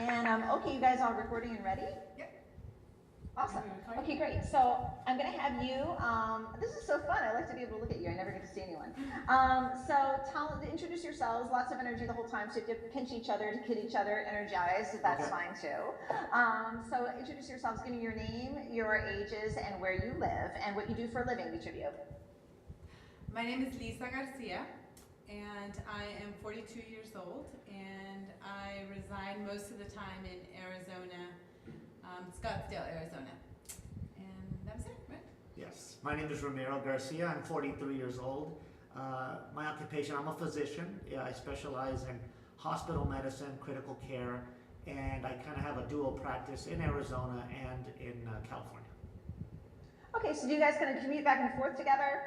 And okay, you guys all recording and ready? Yep. Awesome. Okay, great. So I'm going to have you. This is so fun. I like to be able to look at you. I never get to see anyone. Introduce yourselves. Lots of energy the whole time. So if you have to pinch each other to kid each other, energize. That's fine too. So introduce yourselves. Give me your name, your ages, and where you live, and what you do for a living. Each of you. My name is Lisa Garcia, and I am 42 years old, and I reside most of the time in Arizona, Scottsdale, Arizona. And that's it, right? Yes. My name is Ramiro Garcia. I'm 43 years old. My occupation, I'm a physician. Yeah, I specialize in hospital medicine, critical care, and I kind of have a dual practice in Arizona and in California. Okay, so do you guys kind of commute back and forth together?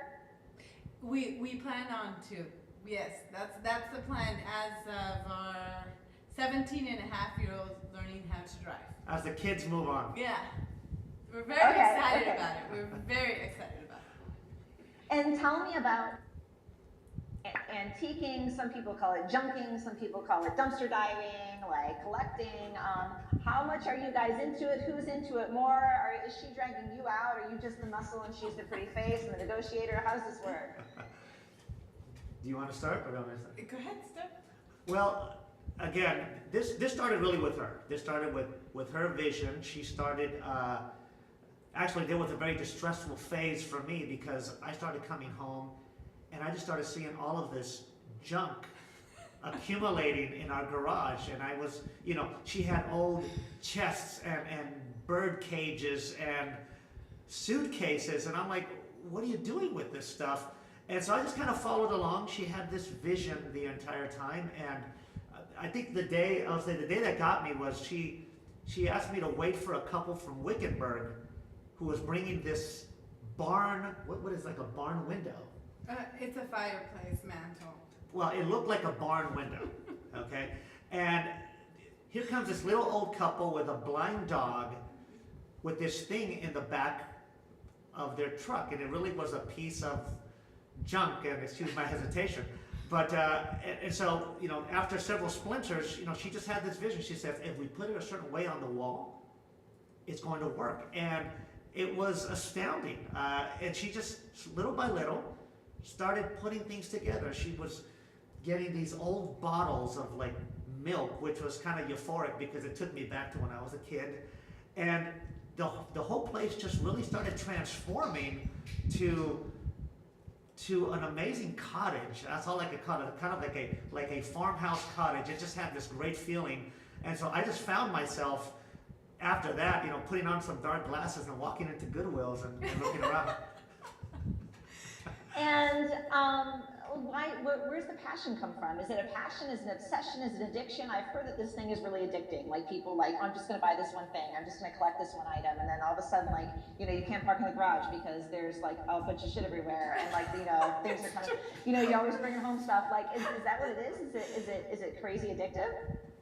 We plan on to. Yes, that's the plan as of our 17-and-a-half-year-old learning how to drive. As the kids move on. Yeah. We're very excited about it. We're very excited about it. And tell me about antiquing. Some people call it junking. Some people call it dumpster diving, like collecting. How much are you guys into it? Who's into it more? Is she dragging you out? Are you just the muscle and she's the pretty face and the negotiator? How does this work? Do you want to start or do you want me to start? Go ahead, Steph. Well, again, this started really with her. This started with her vision. She started, actually there was a very distressful phase for me because I started coming home and I just started seeing all of this junk accumulating in our garage. And I was, she had old chests and bird cages and suitcases. And I'm like, what are you doing with this stuff? And so I just kind of followed along. She had this vision the entire time. And I think the day that got me was she asked me to wait for a couple from Wickenburg who was bringing this barn, what is like a barn window? It's a fireplace mantle. Well, it looked like a barn window, okay? And here comes this little old couple with a blind dog with this thing in the back of their truck. And it really was a piece of junk, and excuse my hesitation. But, and so, after several splinters, she just had this vision. She said, if we put it a certain way on the wall, it's going to work. And it was astounding. And she just, little by little, started putting things together. She was getting these old bottles of like milk, which was kind of euphoric because it took me back to when I was a kid. And the whole place just really started transforming to an amazing cottage. That's all I could call it, kind of like a farmhouse cottage. It just had this great feeling. And so I just found myself after that, putting on some dark glasses and walking into Goodwill's and looking around. And where's the passion come from? Is it a passion? Is it an obsession? Is it addiction? I've heard that this thing is really addicting. Like people I'm just going to buy this one thing. I'm just going to collect this one item. And then all of a sudden, you can't park in the garage because there's like a bunch of shit everywhere. And things are kind of, you always bring home stuff. Like, is that what it is? Is it crazy addictive?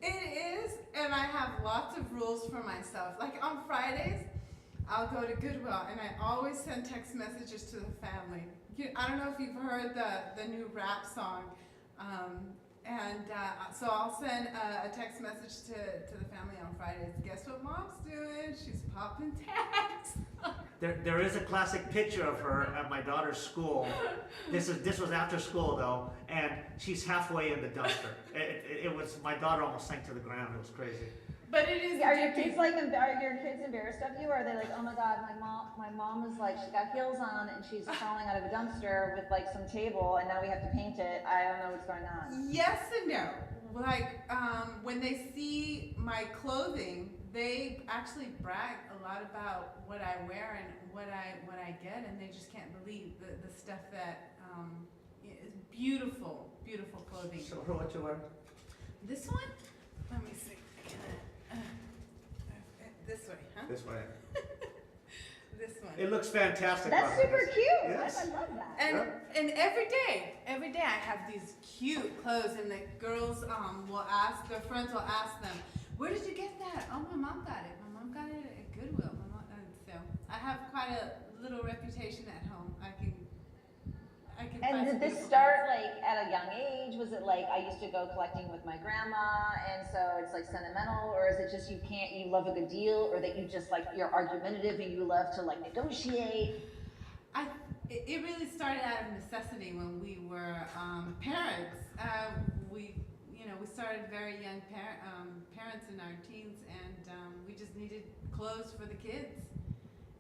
It is, and I have lots of rules for myself. Like on Fridays, I'll go to Goodwill, and I always send text messages to the family. I don't know if you've heard the new rap song, so I'll send a text message to the family on Fridays. Guess what Mom's doing? She's popping tags. There is a classic picture of her at my daughter's school. This was after school though, and she's halfway in the dumpster. It was, my daughter almost sank to the ground. It was crazy. But it is. Are your kids embarrassed of you? Or are they like, oh my God, my mom is like, she's got heels on and she's crawling out of a dumpster with like some table and now we have to paint it. I don't know what's going on. Yes and no. Like when they see my clothing, they actually brag a lot about what I wear and what I get, and they just can't believe the stuff that is beautiful, beautiful clothing. Show her what you wear. This one? Let me see. This way, huh? This way. This one. It looks fantastic. That's super cute. Yes. I love that. And every day I have these cute clothes, and the girls will ask, their friends will ask them, where did you get that? Oh, my mom got it. My mom got it at Goodwill. So I have quite a little reputation at home. I can And did this start like at a young age? Was it like I used to go collecting with my grandma and so it's like sentimental, or is it just you love a good deal, or that you just like you're argumentative and you love to like negotiate? It really started out of necessity when we were parents. We started very young parents in our teens, and we just needed clothes for the kids,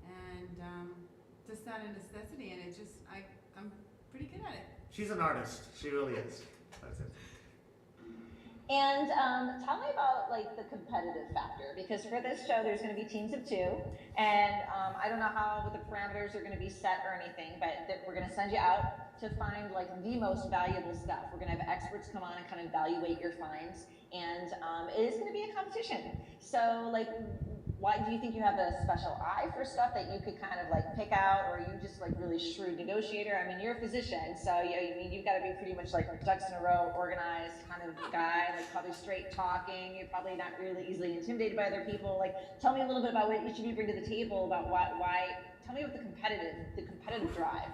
and just out of necessity. And I'm pretty good at it. She's an artist. She really is. That's it. And tell me about like the competitive factor, because for this show there's going to be teams of two, and I don't know how the parameters are going to be set or anything, but we're going to send you out to find like the most valuable stuff. We're going to have experts come on and kind of evaluate your finds, and it is going to be a competition. So like, why do you think you have a special eye for stuff that you could kind of like pick out, or are you just like really shrewd negotiator? I mean, you're a physician, so you've got to be pretty much like ducks in a row, organized kind of guy, like probably straight talking. You're probably not really easily intimidated by other people. Like, tell me a little bit about what each of you bring to the table, about why. Tell me about the competitive drive.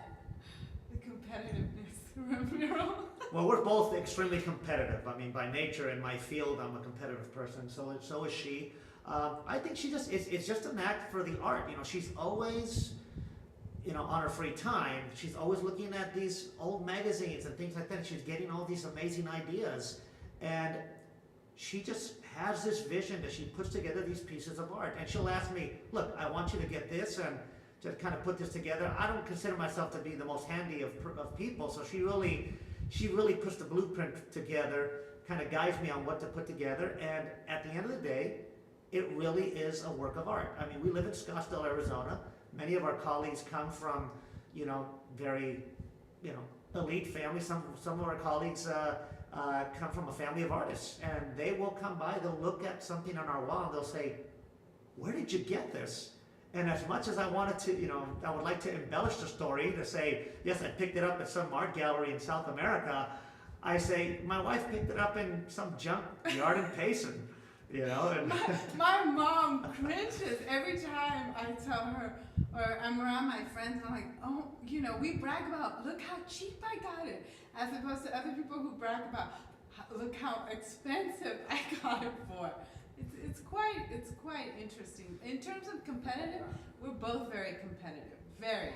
The competitiveness, Ramiro. Well, we're both extremely competitive. I mean, by nature, in my field, I'm a competitive person. So is she. I think it's just a knack for the art. She's always, on her free time, she's always looking at these old magazines and things like that. She's getting all these amazing ideas. And she just has this vision that she puts together these pieces of art. And she'll ask me, look, I want you to get this and to kind of put this together. I don't consider myself to be the most handy of people. So she really puts the blueprint together, kind of guides me on what to put together. And at the end of the day, it really is a work of art. I mean, we live in Scottsdale, Arizona. Many of our colleagues come from, very, elite families. Some of our colleagues come from a family of artists, and they will come by, they'll look at something on our wall, and they'll say, where did you get this? And as much as I wanted to, I would like to embellish the story to say, yes, I picked it up at some art gallery in South America, I say, my wife picked it up in some junk yard in Payson. And my mom cringes every time I tell her, or I'm around my friends, and I'm like, oh, we brag about, look how cheap I got it, as opposed to other people who brag about, look how expensive I got it for. It's quite interesting. In terms of competitive, we're both very competitive, very.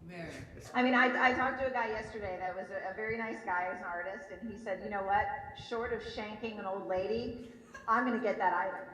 Very. I mean, I talked to a guy yesterday that was a very nice guy, he's an artist, and he said, you know what, short of shanking an old lady, I'm going to get that item.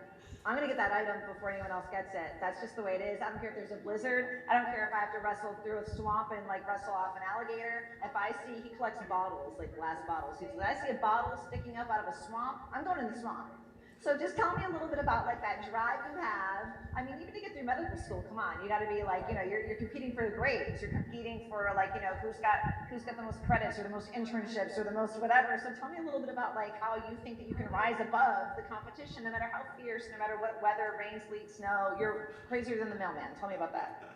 I'm going to get that item before anyone else gets it. That's just the way it is. I don't care if there's a blizzard. I don't care if I have to wrestle through a swamp and like wrestle off an alligator. If I see, he collects bottles, like glass bottles. He says, I see a bottle sticking up out of a swamp, I'm going in the swamp. So just tell me a little bit about like that drive you have. I mean, even to get through medical school, come on, you got to be like, you're competing for the grades. You're competing for like, who's got the most credits or the most internships or the most whatever. So tell me a little bit about like how you think that you can rise above the competition, no matter how fierce, no matter what weather, rain, sleet, snow. You're crazier than the mailman. Tell me about that.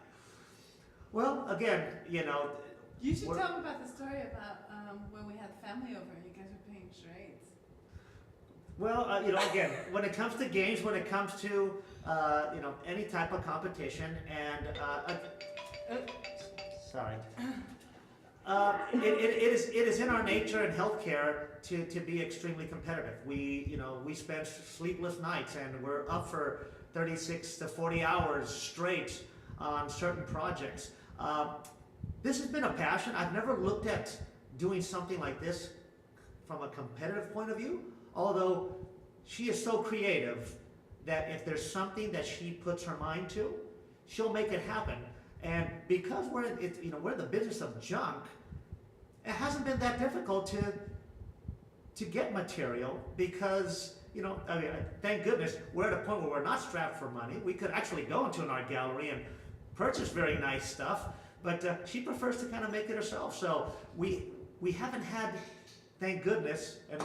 Well, again, You should tell me about the story about when we had family over and you guys were playing charades. Well, again, when it comes to games, when it comes to, any type of competition, and, sorry. It is in our nature in healthcare to be extremely competitive. We spend sleepless nights, and we're up for 36 to 40 hours straight on certain projects. This has been a passion. I've never looked at doing something like this from a competitive point of view. Although she is so creative that if there's something that she puts her mind to, she'll make it happen. And because we're in the business of junk, it hasn't been that difficult to get material because thank goodness we're at a point where we're not strapped for money. We could actually go into an art gallery and purchase very nice stuff, but she prefers to kind of make it herself. So we haven't had, thank goodness, and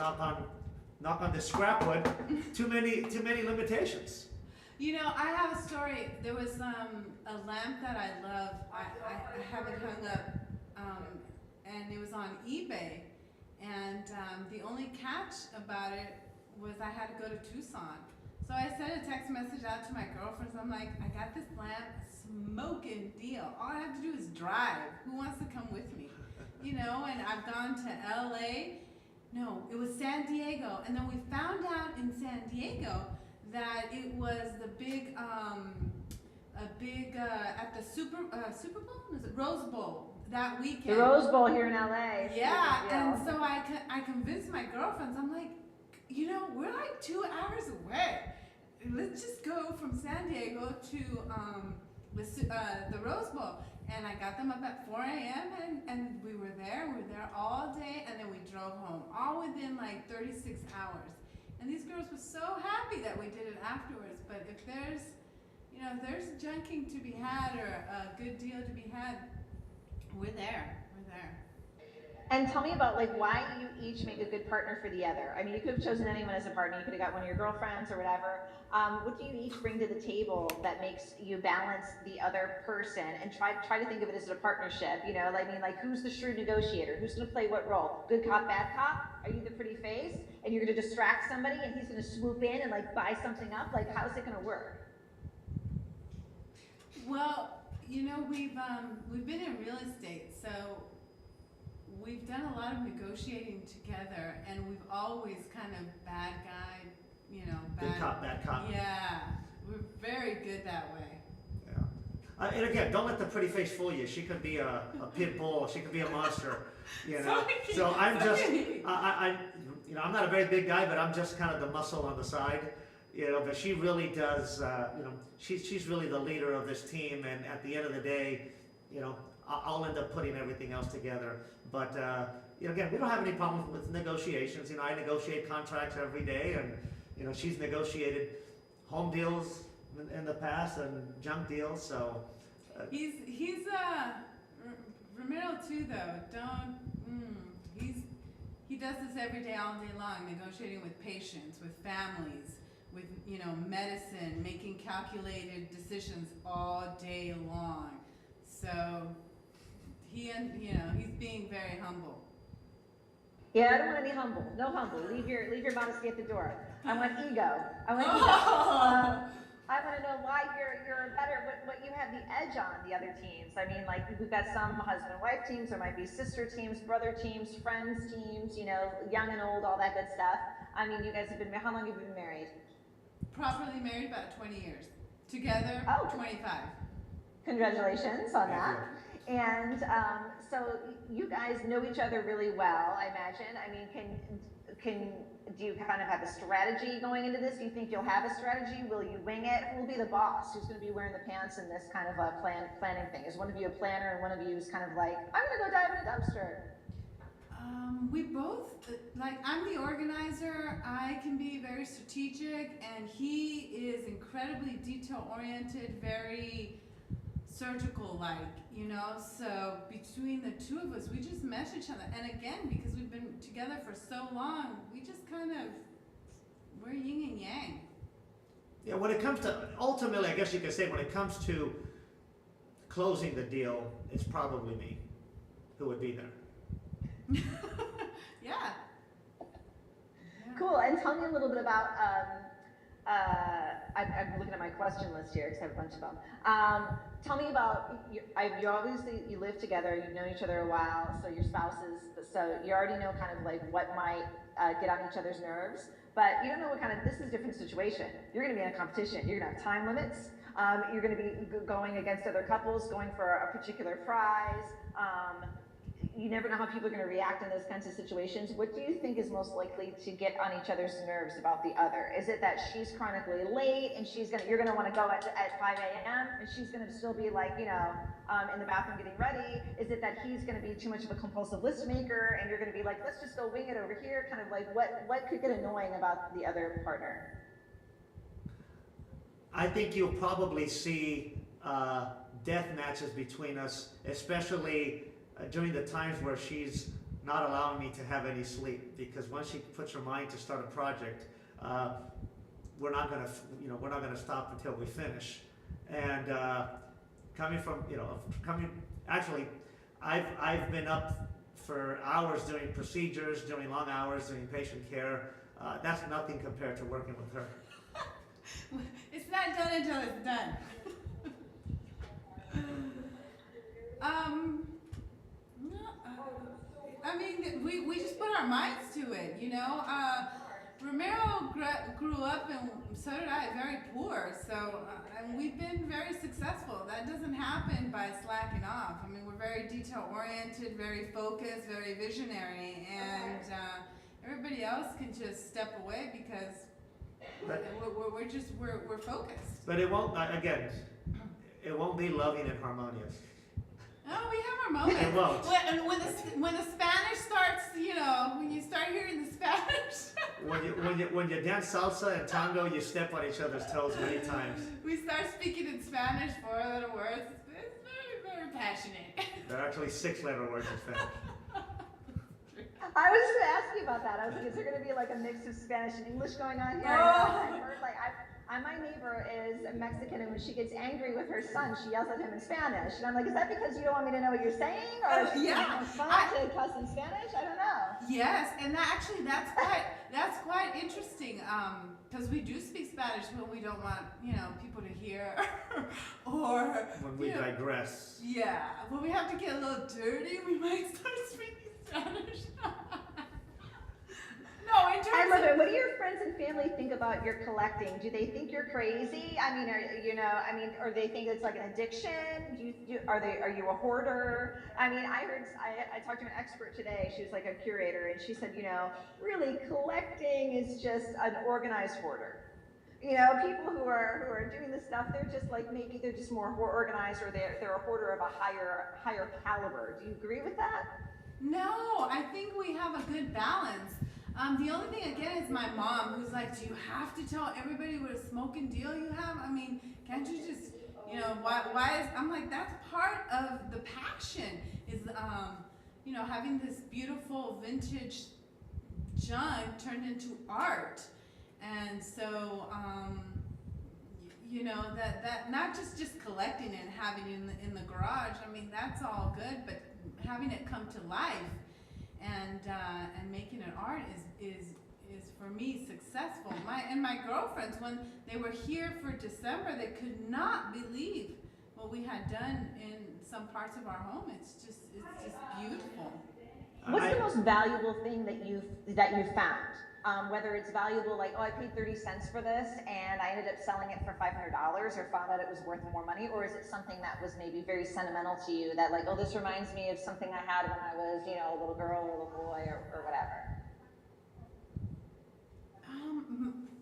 knock on this scrapwood, too many limitations. I have a story. There was a lamp that I love. I have it hung up, and it was on eBay. And the only catch about it was I had to go to Tucson. So I sent a text message out to my girlfriends. I'm like, I got this lamp, smoking deal. All I have to do is drive. Who wants to come with me? you know, and I've gone to LA. No, it was San Diego. And then we found out in San Diego that it was the big, at the Super Bowl? Was it Rose Bowl that weekend? The Rose Bowl here in LA. Yeah, and so I convinced my girlfriends, I'm like, you know, we're like 2 hours away. Let's just go from San Diego to the Rose Bowl. And I got them up at 4 a.m. and we were there all day, and then we drove home, all within like 36 hours. And these girls were so happy that we did it afterwards. But if there's, you know, if there's junking to be had or a good deal to be had, we're there. And tell me about like why you each make a good partner for the other. I mean, you could have chosen anyone as a partner. You could have got one of your girlfriends or whatever. What do you each bring to the table that makes you balance the other person and try to think of it as a partnership? You know, I mean, like who's the shrewd negotiator? Who's going to play what role? Good cop, bad cop? Are you the pretty face and you're going to distract somebody and he's going to swoop in and like buy something up? Like, how's it going to work? Well, you know, we've been in real estate, so we've done a lot of negotiating together, and we've always kind of bad guy, you know, Good cop, bad cop. Yeah, we're very good that way. Yeah. And again, don't let the pretty face fool you. She could be a pit bull. She could be a monster. You know. So I'm just, you know, I'm not a very big guy, but I'm just kind of the muscle on the side. You know, but she really does. You know, she's really the leader of this team, and at the end of the day, you know, I'll end up putting everything else together. But you know, again, we don't have any problems with negotiations. You know, I negotiate contracts every day, and you know, she's negotiated home deals in the past and junk deals. So he's Ramiro too, though. He does this every day, all day long, negotiating with patients, with families, with, you know, medicine, making calculated decisions all day long. So you know, he's being very humble. Yeah, I don't want any humble. No humble. Leave your modesty at the door. I want ego. I want ego. I want to know why you're better. What you have the edge on the other teams. I mean, like we've got some husband-wife teams. There might be sister teams, brother teams, friends teams. You know, young and old, all that good stuff. I mean, you guys have been. How long have you been married? Properly married about 20 years. Together, 25. Congratulations on that. And so you guys know each other really well, I imagine. I mean, do you kind of have a strategy going into this? Do you think you'll have a strategy? Will you wing it? Who will be the boss? Who's going to be wearing the pants in this kind of a planning thing? Is one of you a planner and one of you is kind of like, I'm going to go dive in a dumpster? We both, like, I'm the organizer. I can be very strategic, and he is incredibly detail-oriented, very surgical-like, you know. So between the two of us, we just mesh each other. And again, because we've been together for so long, we just kind of, we're yin and yang. Yeah, when it comes to, ultimately, I guess you could say, when it comes to closing the deal, it's probably me who would be there. Yeah. Cool, and tell me a little bit about, I'm looking at my question list here because I have a bunch of them. Tell me about, you obviously, you live together, you've known each other a while, so your spouses, so you already know kind of like what might get on each other's nerves, but you don't know what kind of, this is a different situation. You're gonna be in a competition, you're gonna have time limits, you're gonna be going against other couples, going for a particular prize, you never know how people are going to react in those kinds of situations. What do you think is most likely to get on each other's nerves about the other? Is it that she's chronically late and you're going to want to go at 5 a.m. and she's going to still be like, you know, in the bathroom getting ready? Is it that he's going to be too much of a compulsive list maker and you're going to be like, let's just go wing it over here? Kind of like what could get annoying about the other partner? I think you'll probably see death matches between us, especially during the times where she's not allowing me to have any sleep, because once she puts her mind to start a project, we're not gonna stop until we finish. And actually, I've been up for hours doing procedures, doing long hours, doing patient care. That's nothing compared to working with her. It's not done until it's done. we just put our minds to it, you know. Romero grew up, and so did I, very poor. So, and we've been very successful. That doesn't happen by slacking off. I mean, we're very detail oriented, very focused, very visionary, and everybody else can just step away because we're focused. But it won't, again, it won't be loving and harmonious. Oh, we have our moments. It won't. When the Spanish starts, you know, when you start hearing the Spanish. When you dance salsa and tango, you step on each other's toes many times. We start speaking in Spanish, 4-letter words. It's very, very passionate. There are actually 6-letter words in Spanish. I was just gonna ask you about that. I was like, is there gonna be like a mix of Spanish and English going on here? Oh. I heard my neighbor is Mexican, and when she gets angry with her son, she yells at him in Spanish. And I'm like, is that because you don't want me to know what you're saying, or is she Yeah. fun to cuss in Spanish? I don't know. Yes, and that's quite interesting. Because we do speak Spanish when we don't want, you know, people to hear, or When we you know, digress. yeah, when we have to get a little dirty, we might start speaking Spanish. No, in terms I love of, it. What do your friends and family think about your collecting? Do they think you're crazy? I mean, or they think it's like an addiction? Are you a hoarder? I mean, I talked to an expert today. She was like a curator, and she said, you know, really collecting is just an organized hoarder. You know, people who are doing this stuff, they're just like, maybe they're just more organized, or they're a hoarder of a higher caliber. Do you agree with that? no, I think we have a good balance. The only thing again is my mom, who's like, do you have to tell everybody what a smoking deal you have? I mean, can't you just, you know, why is, I'm like, that's part of the passion is, you know, having this beautiful vintage junk turned into art. And so, you know, that not just collecting it and having it in the garage, I mean, that's all good, but having it come to life and making it art is for me successful. My girlfriends, when they were here for December, they could not believe what we had done in some parts of our home. It's just beautiful. What's the most valuable thing that you've found? Whether it's valuable, like, oh, I paid 30 cents for this and I ended up selling it for $500, or found out it was worth more money, or is it something that was maybe very sentimental to you, that like, oh, this reminds me of something I had when I was, you know, a little girl or a little boy or whatever?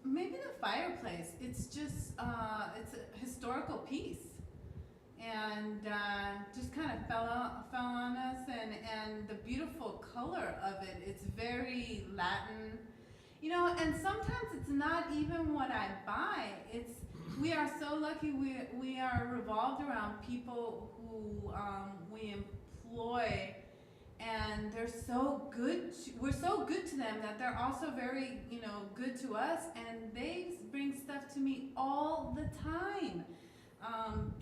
Maybe the fireplace. It's just it's a historical piece, and just kind of fell on us, and the beautiful color of it. It's very Latin. You know, and sometimes it's not even what I buy. We are so lucky we are revolved around people who we employ, and they're so good. We're so good to them that they're also very, you know, good to us, and they bring stuff to me all the time.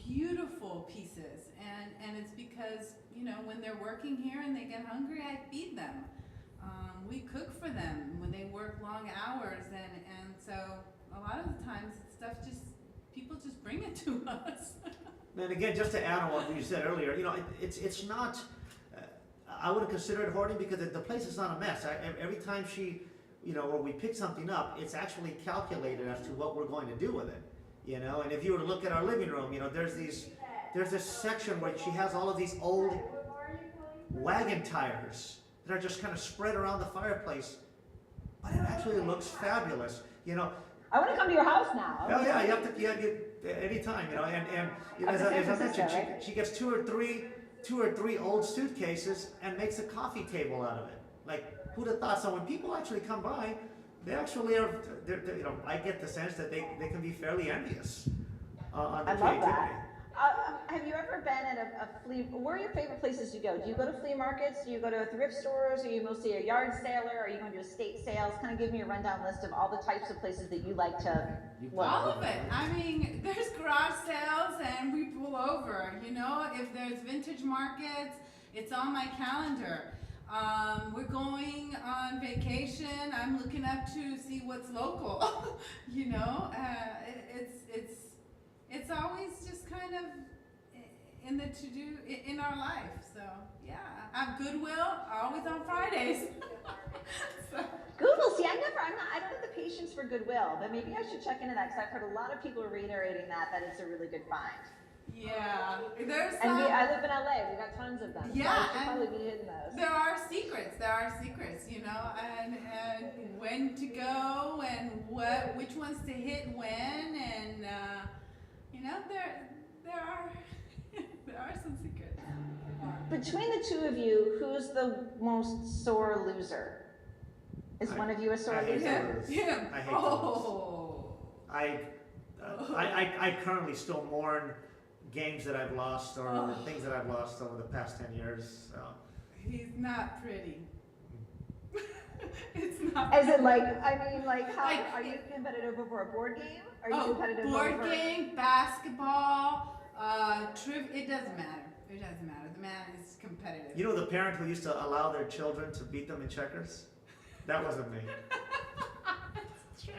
Beautiful pieces, and it's because, you know, when they're working here and they get hungry, I feed them. We cook for them when they work long hours, and so a lot of the times people just bring it to us. And again, just to add on what you said earlier, you know, it's not, I wouldn't consider it hoarding because the place is not a mess. Every time or we pick something up, it's actually calculated as to what we're going to do with it, you know. And if you were to look at our living room, you know, there's this section where she has all of these old wagon tires that are just kind of spread around the fireplace, but it actually looks fabulous, you know. I want to come to your house now. Oh yeah, anytime, you know, and you know, as I mentioned, she gets two or three old suitcases and makes a coffee table out of it. Like, who'd have thought? So when people actually come by, they actually are, you know, I get the sense that they can be fairly envious on the I love creativity. that. Have you ever been at a flea? Where are your favorite places to go? Do you go to flea markets? Do you go to thrift stores? Are you mostly a yard sailor? Are you going to estate sales? Kind of give me a rundown list of all the types of places that you like to. All of it. I mean, there's garage sales and we pull over. You know, if there's vintage markets, it's on my calendar. We're going on vacation. I'm looking up to see what's local. You know, it's always just kind of in the to-do, in our life, so, yeah. Goodwill, always on Fridays. So, Google, see, I don't have the patience for Goodwill, but maybe I should check into that because I've heard a lot of people reiterating that it's a really good find. yeah, there's And some, I live in LA, we got tons of them. Yeah, so I should and probably be hitting those. there are secrets, you know, and when to go and which ones to hit when, and you know, there are there are some secrets. Between the two of you, who's the most sore loser? Is one of you a sore I hate loser? to lose. Him. I hate to Oh. I currently still mourn games that I've lost or things that I've lost over the past 10 years. So. He's not pretty. It's not. Is it like, how, Like- are you competitive over a board game? Are you competitive board over... game, basketball, it doesn't matter. It doesn't matter. The man is competitive. You know the parent who used to allow their children to beat them in checkers? That wasn't me. It's true.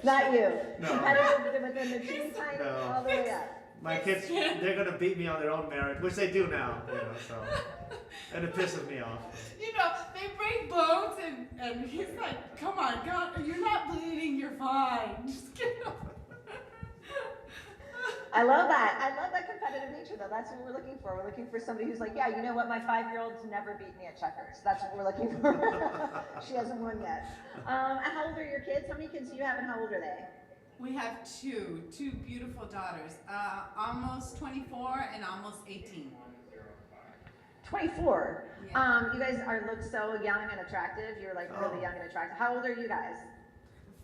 Not you. No. Competitive within the teen time No. all the way up. My kids, they're gonna beat me on their own merit, which they do now, you know, so. And it pisses me off. You know, they break bones and he's like, come on, God, you're not bleeding, you're fine. Just get up. I love that. I love that competitive nature, though. That's what we're looking for. We're looking for somebody who's like, yeah, you know what? My 5-year-old's never beat me at checkers. That's what we're looking for. She hasn't won yet. And how old are your kids? How many kids do you have, and how old are they? We have two beautiful daughters, almost 24 and almost 18. 24. Yeah. You guys look so young and attractive. You're like really young and attractive. How old are you guys?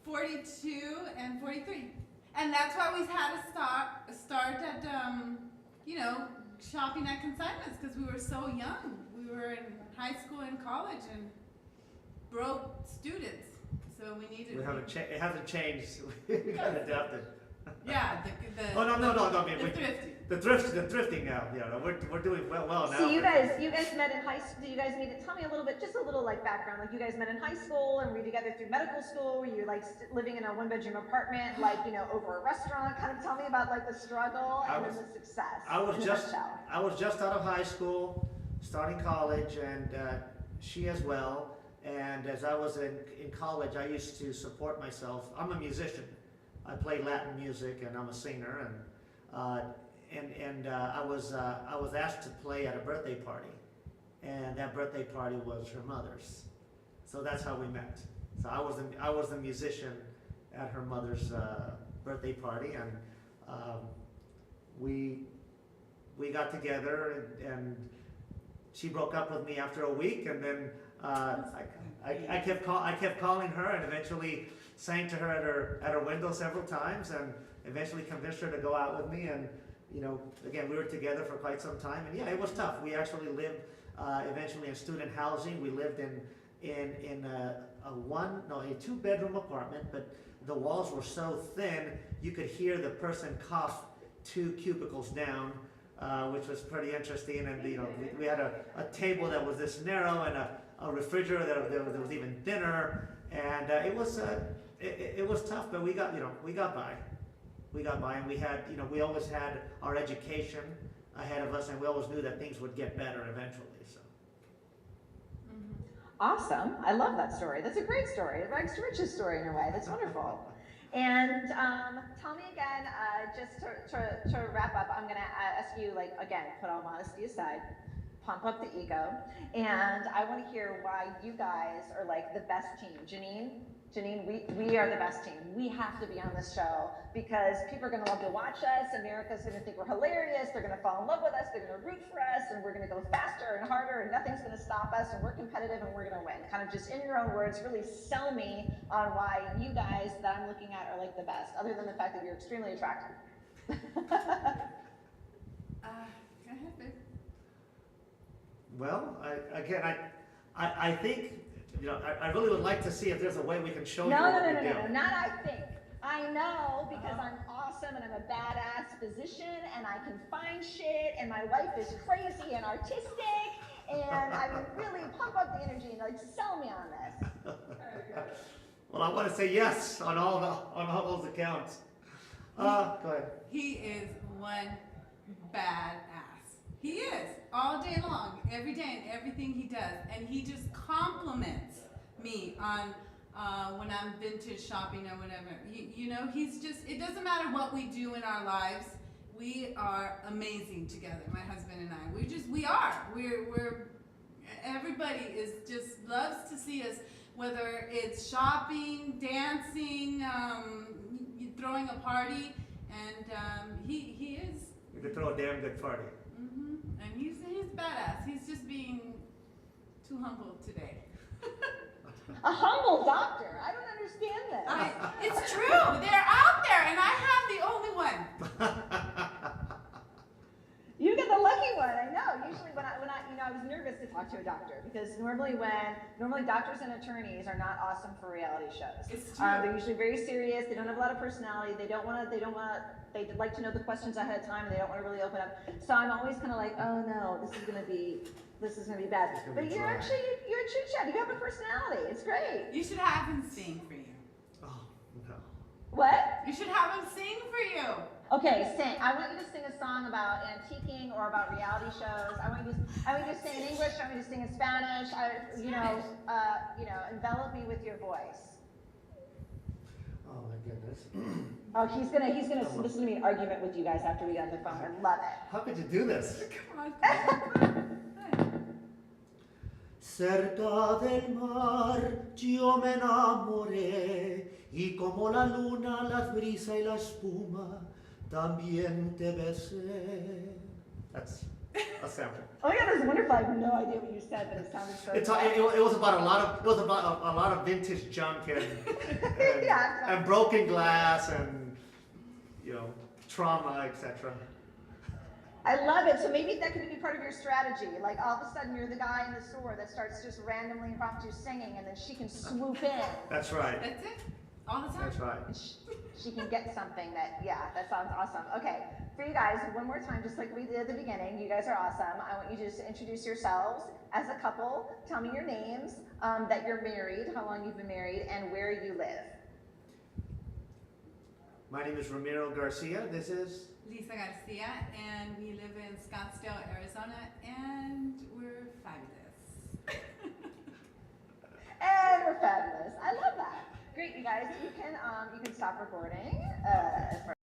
42 and 43. And that's why we had to start at, you know, shopping at consignments because we were so young. We were in high school and college and broke students. So we needed. It hasn't changed. We got adapted. Yeah, the Oh no! I mean, the thrifty. the thrifting now. Yeah, no, we're doing well now. So you guys met in high school. You guys tell me a little bit, just a little like background. Like you guys met in high school and were you together through medical school? Were you like living in a 1-bedroom apartment, like over a restaurant? Kind of tell me about like the struggle and then the success. I was just out of high school, starting college, and she as well. And as I was in college, I used to support myself. I'm a musician. I play Latin music, and I'm a singer. And I was asked to play at a birthday party, and that birthday party was her mother's. So that's how we met. So I was the musician at her mother's birthday party, and we got together, and she broke up with me after a week, and then. I kept calling her, and eventually sang to her at her window several times, and eventually convinced her to go out with me. And again, we were together for quite some time, and yeah, it was tough. We actually lived eventually in student housing. We lived in a 2-bedroom apartment, but the walls were so thin you could hear the person cough 2 cubicles down. Which was pretty interesting, and we had a table that was this narrow, and a refrigerator that was even thinner, and it was tough, but we got by, and we had we always had our education ahead of us, and we always knew that things would get better eventually. So. Awesome! I love that story. That's a great story. It rags to riches story in a way. That's wonderful. And tell me again, just to wrap up, I'm going to ask you, again, put all modesty aside, pump up the ego, and I want to hear why you guys are the best team. Janine, we are the best team. We have to be on this show because people are going to love to watch us. America's going to think we're hilarious. They're going to fall in love with us. They're going to root for us, and we're going to go faster and harder, and nothing's going to stop us, and we're competitive, and we're going to win. Kind of just in your own words, really sell me on why you guys that I'm looking at are the best, other than the fact that you're extremely attractive. Go ahead, babe. Well, I think. I really would like to see if there's a way we can show you what we do. No, not I think. I know because I'm awesome and I'm a badass physician and I can find shit and my life is crazy and artistic and I would really pump up the energy and sell me on this. Well, I want to say yes on all those accounts. Go ahead. He is one badass. He is, all day long, every day, and everything he does. And he just compliments me on when I'm vintage shopping or whatever. You know, he's just, it doesn't matter what we do in our lives. We are amazing together, my husband and I. We're everybody is just loves to see us, whether it's shopping, dancing, throwing a party, and he is. You could throw a damn good party. And he's badass. He's just being too humble today. A humble doctor. I don't understand this. It's true. They're out there, and I have the only one. You get the lucky one. I know. Usually when I I was nervous to talk to a doctor because normally doctors and attorneys are not awesome for reality shows. It's true. They're usually very serious. They don't have a lot of personality. They like to know the questions ahead of time, and they don't want to really open up. So I'm always kind of like, oh no, this is gonna be bad. But you're a chit chat. You have a personality. It's great. You should have him sing for you. Oh, no. What? You should have him sing for you. Okay, sing. I want you to sing a song about antiquing or about reality shows. I want you to sing in English. I want you to sing in Spanish. Envelop me with your voice. Oh my goodness. Oh, he's gonna listen to me argument with you guys after we get on the phone. I love it. How could you do this? Come on. Cerca del mar yo me enamoré y como la luna, la brisa y la espuma también te besé. That's a sample. Oh my God, that's wonderful. I have no idea what you said, but it sounded so good. It was about a lot of vintage junk and Yeah, and broken glass and trauma, etc. I love it. So maybe that could be part of your strategy. Like all of a sudden you're the guy in the store that starts just randomly impromptu singing, and then she can swoop in. That's right. That's it. All the time. That's right. She can get something that sounds awesome. Okay, for you guys, one more time, just like we did at the beginning, you guys are awesome. I want you to just introduce yourselves as a couple. Tell me your names, that you're married, how long you've been married, and where you live. My name is Ramiro Garcia. This is Lisa Garcia, and we live in Scottsdale, Arizona, and we're fabulous. And we're fabulous. I love that. Great, you guys. You can stop recording as far